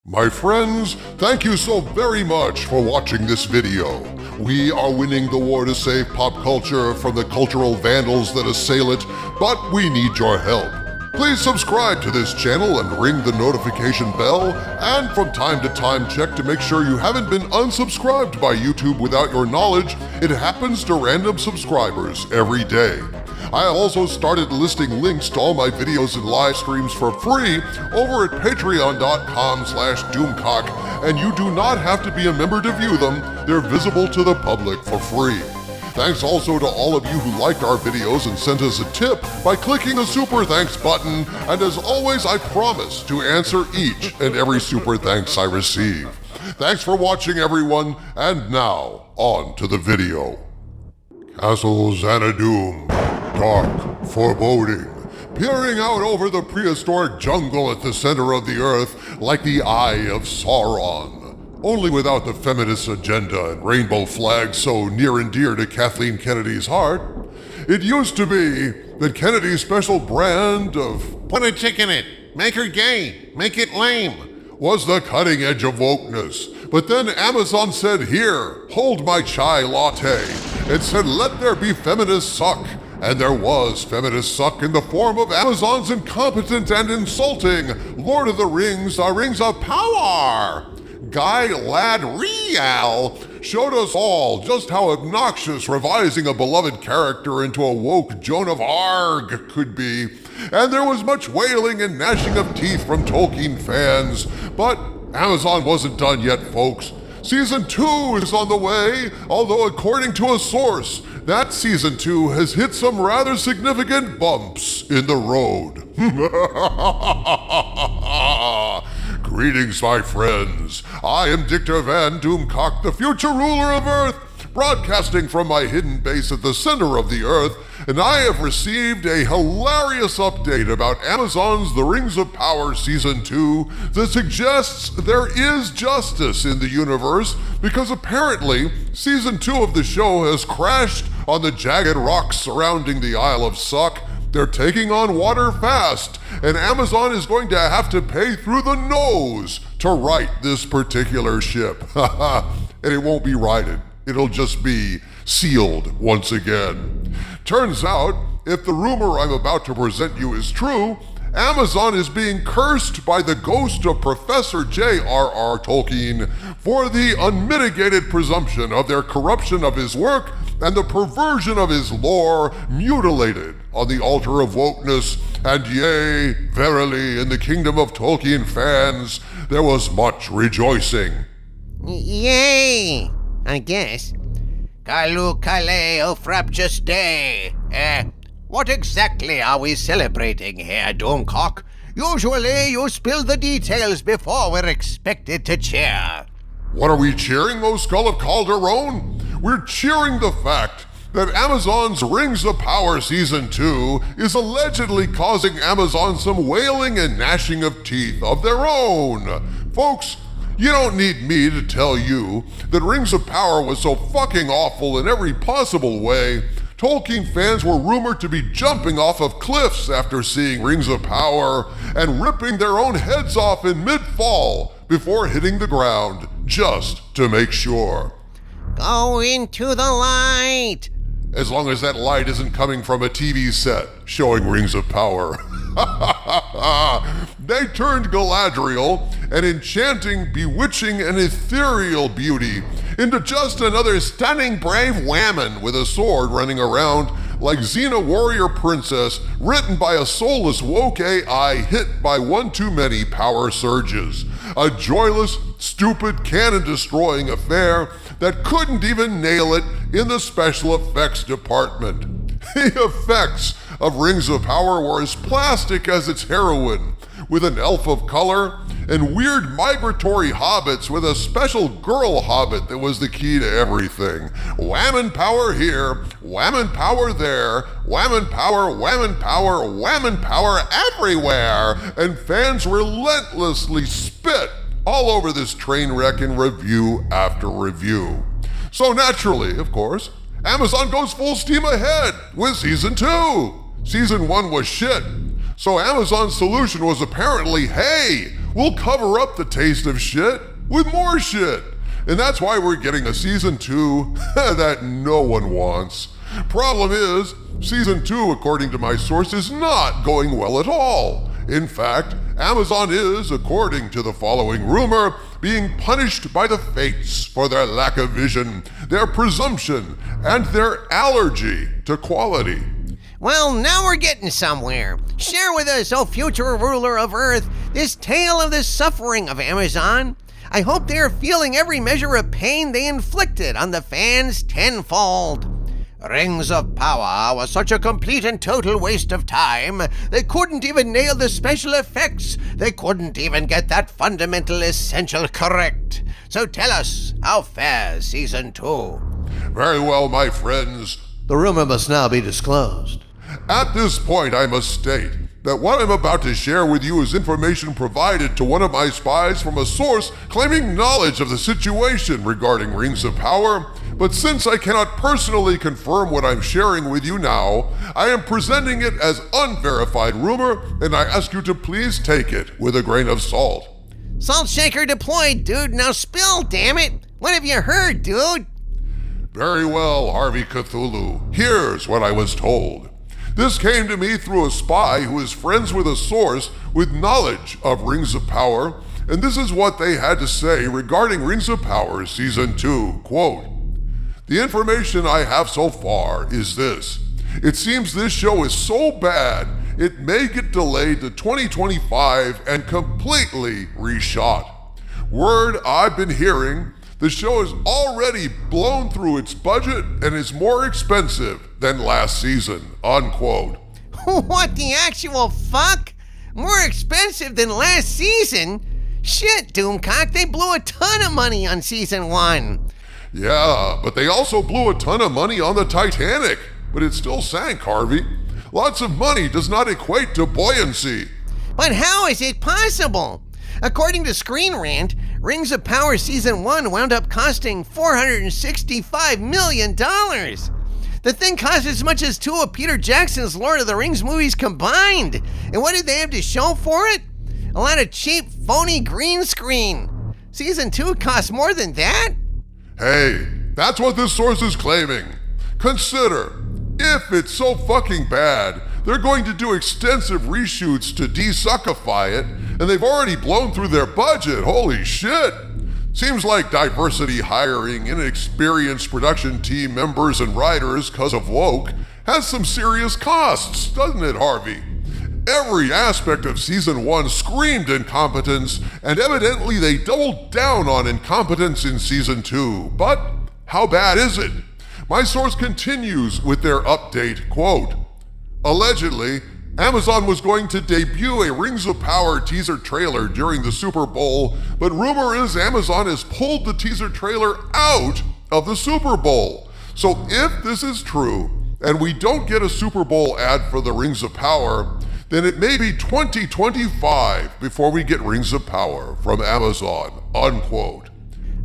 My friends, thank you so very much for watching this video. We are winning the war to save pop culture from the cultural vandals that assail it, but we need your help. Please subscribe to this channel and ring the notification bell, and from time to time check to make sure you haven't been unsubscribed by YouTube without your knowledge. It happens to random subscribers every day. I also started listing links to all my videos and live streams for free over at patreon.com/doomcock, and you do not have to be a member to view them. They're visible to the public for free. Thanks also to all of you who liked our videos and sent us a tip by clicking the super thanks button, and as always I promise to answer each and every super thanks I receive. Thanks for watching everyone, and now on to the video. Castle Xanadu. Dark, foreboding, peering out over the prehistoric jungle at the center of the earth like the eye of Sauron. Only without the feminist agenda and rainbow flags so near and dear to Kathleen Kennedy's heart. It used to be that Kennedy's special brand of "put a chick in it, make her gay, make it lame" was the cutting edge of wokeness. But then Amazon said, "Here, hold my chai latte," and said, "Let there be feminist suck." And there was feminist suck in the form of Amazon's incompetent and insulting Lord of the Rings of Power. Guy Ladd-Rial showed us all just how obnoxious revising a beloved character into a woke Joan of Arc could be. And there was much wailing and gnashing of teeth from Tolkien fans. But Amazon wasn't done yet, folks. Season 2 is on the way, although according to a source, that Season 2 has hit some rather significant bumps in the road. Greetings, my friends. I am Dictor Van Doomcock, the future ruler of Earth, broadcasting from my hidden base at the center of the Earth, and I have received a hilarious update about Amazon's The Rings of Power Season 2 that suggests there is justice in the universe, because apparently Season 2 of the show has crashed on the jagged rocks surrounding the Isle of Suck. They're taking on water fast, and Amazon is going to have to pay through the nose to right this particular ship. And it won't be righted. It'll just be sealed once again. Turns out, if the rumor I'm about to present you is true, Amazon is being cursed by the ghost of Professor J.R.R. Tolkien for the unmitigated presumption of their corruption of his work and the perversion of his lore mutilated on the altar of wokeness. And yea, verily, in the kingdom of Tolkien fans, there was much rejoicing. Yay! I guess. Kalu Kaleo Fraptious Day. What exactly are we celebrating here, Doomcock? Usually you spill the details before we're expected to cheer. What are we cheering, O Skull of Calderon? We're cheering the fact that Amazon's Rings of Power Season 2 is allegedly causing Amazon some wailing and gnashing of teeth of their own. Folks, you don't need me to tell you that Rings of Power was so fucking awful in every possible way. Tolkien fans were rumored to be jumping off of cliffs after seeing Rings of Power and ripping their own heads off in mid-fall before hitting the ground, just to make sure. Go into the light! As long as that light isn't coming from a TV set showing Rings of Power. They turned Galadriel, an enchanting, bewitching, and ethereal beauty, into just another stunning, brave woman with a sword running around like Xena Warrior Princess, written by a soulless woke AI hit by one too many power surges. A joyless, stupid, cannon-destroying affair that couldn't even nail it in the special effects department. The effects of Rings of Power were as plastic as its heroine, with an elf of color and weird migratory hobbits with a special girl hobbit that was the key to everything. Whammon power here, whammon power there, whammon power, whammon power, whammon power everywhere, and fans relentlessly spit all over this train wreck in review after review. So naturally, of course, Amazon goes full steam ahead with Season 2. Season 1 was shit. So Amazon's solution was apparently, hey, we'll cover up the taste of shit with more shit. And that's why we're getting a season 2 that no one wants. Problem is, season 2, according to my source, is not going well at all. In fact, Amazon is, according to the following rumor, being punished by the fates for their lack of vision, their presumption, and their allergy to quality. Well, now we're getting somewhere. Share with us, O future ruler of Earth, this tale of the suffering of Amazon. I hope they are feeling every measure of pain they inflicted on the fans tenfold. Rings of Power was such a complete and total waste of time. They couldn't even nail the special effects. They couldn't even get that fundamental essential correct. So tell us, how fares season 2? Very well, my friends. The rumor must now be disclosed. At this point, I must state that what I'm about to share with you is information provided to one of my spies from a source claiming knowledge of the situation regarding Rings of Power, but since I cannot personally confirm what I'm sharing with you now, I am presenting it as unverified rumor, and I ask you to please take it with a grain of salt. Salt shaker deployed, dude. Now spill, damn it. What have you heard, dude? Very well, Harvey Cthulhu. Here's what I was told. This came to me through a spy who is friends with a source with knowledge of Rings of Power, and this is what they had to say regarding Rings of Power Season 2. Quote, "The information I have so far is this. It seems this show is so bad, it may get delayed to 2025 and completely reshot. Word I've been hearing, the show is already blown through its budget and is more expensive than last season," unquote. What the actual fuck? More expensive than last season? Shit, Doomcock, they blew a ton of money on season 1. Yeah, but they also blew a ton of money on the Titanic, but it still sank, Harvey. Lots of money does not equate to buoyancy. But how is it possible? According to Screen Rant, Rings of Power Season 1 wound up costing $465 million. The thing cost as much as 2 of Peter Jackson's Lord of the Rings movies combined. And what did they have to show for it? A lot of cheap, phony green screen. Season 2 cost more than that? Hey, that's what this source is claiming. Consider, if it's so fucking bad, they're going to do extensive reshoots to de-suckify it, and they've already blown through their budget. Holy shit! Seems like diversity hiring inexperienced production team members and writers cause of woke has some serious costs, doesn't it, Harvey? Every aspect of season 1 screamed incompetence, and evidently they doubled down on incompetence in season 2. But how bad is it? My source continues with their update, quote, "Allegedly, Amazon was going to debut a Rings of Power teaser trailer during the Super Bowl, but rumor is Amazon has pulled the teaser trailer out of the Super Bowl. So if this is true, and we don't get a Super Bowl ad for the Rings of Power, then it may be 2025 before we get Rings of Power from Amazon," unquote.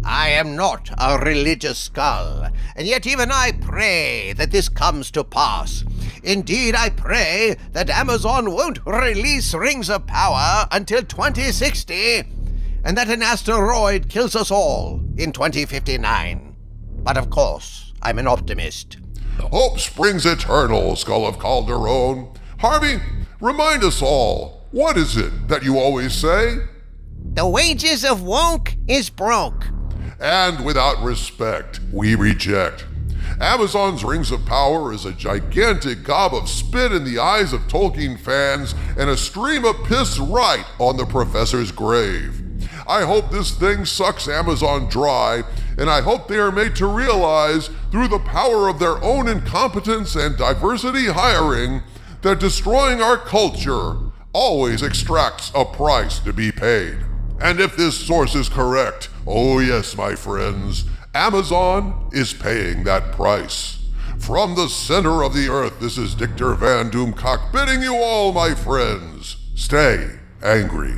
I am not a religious skull, and yet even I pray that this comes to pass. Indeed, I pray that Amazon won't release Rings of Power until 2060, and that an asteroid kills us all in 2059. But of course, I'm an optimist. Hope springs eternal, Skull of Calderon. Harvey, remind us all, what is it that you always say? The wages of woke is broke. And without respect, we reject. Amazon's Rings of Power is a gigantic gob of spit in the eyes of Tolkien fans and a stream of piss right on the professor's grave. I hope this thing sucks Amazon dry, and I hope they are made to realize, through the power of their own incompetence and diversity hiring, that destroying our culture always extracts a price to be paid. And if this source is correct, oh yes, my friends, Amazon is paying that price. From the center of the earth, this is Dictor Van Doomcock bidding you all, my friends, stay angry.